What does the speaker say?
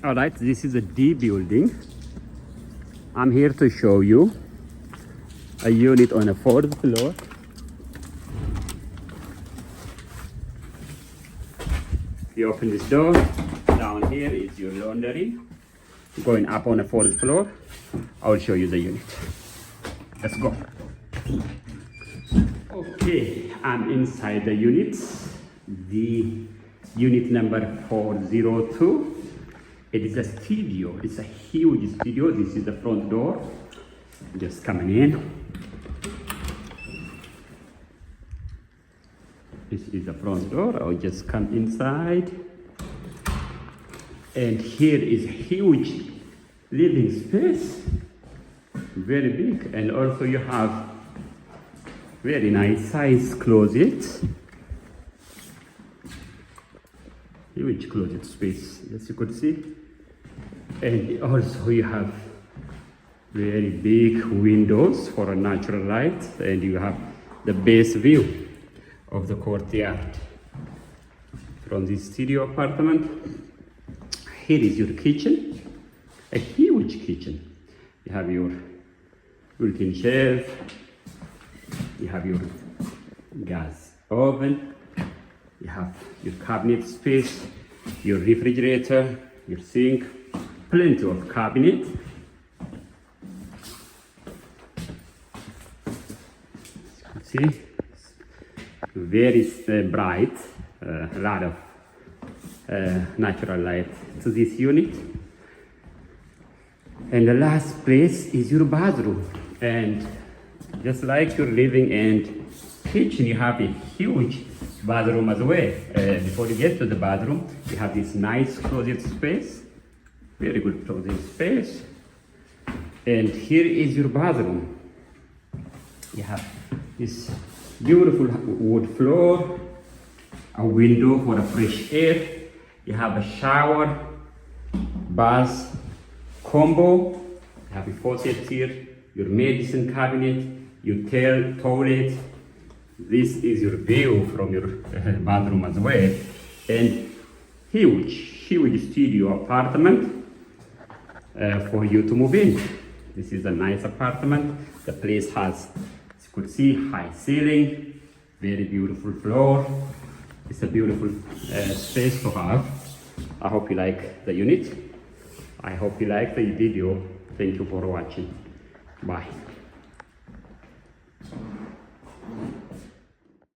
All right, this is a D building. I'm here to show you a unit on a fourth floor. You open this door, down here is your laundry. Going up on the fourth floor, I will show you the unit. Let's go. Okay, I'm inside the unit. The unit number 402. It is a studio. It's a huge studio. This is the front door. Just coming in. This is the front door. I'll just come inside. And here is huge living space. Very big. And also you have very nice size closet. Huge closet space, as you could see. And also you have very big windows for a natural light, and you have the best view of the courtyard from this studio apartment. Here is your kitchen, a huge kitchen. You have your built-in shelf, you have your gas oven, you have your cabinet space, your refrigerator, your sink, plenty of cabinet. See, very bright, a lot of natural light to this unit. And the last place is your bathroom. And just like your living and kitchen, you have a huge bathroom as well. Before you get to the bathroom, you have this nice closet space, very good closet space. And here is your bathroom. You have this beautiful wood floor, a window for the fresh air. You have a shower, bath combo. You have a faucet here, your medicine cabinet, your toilet. This is your view from your bathroom as well. And huge studio apartment for you to move in. This is a nice apartment. The place has, as you could see, high ceiling, very beautiful floor. It's a beautiful space to have. I hope you like the unit. I hope you like the video. Thank you for watching. Bye.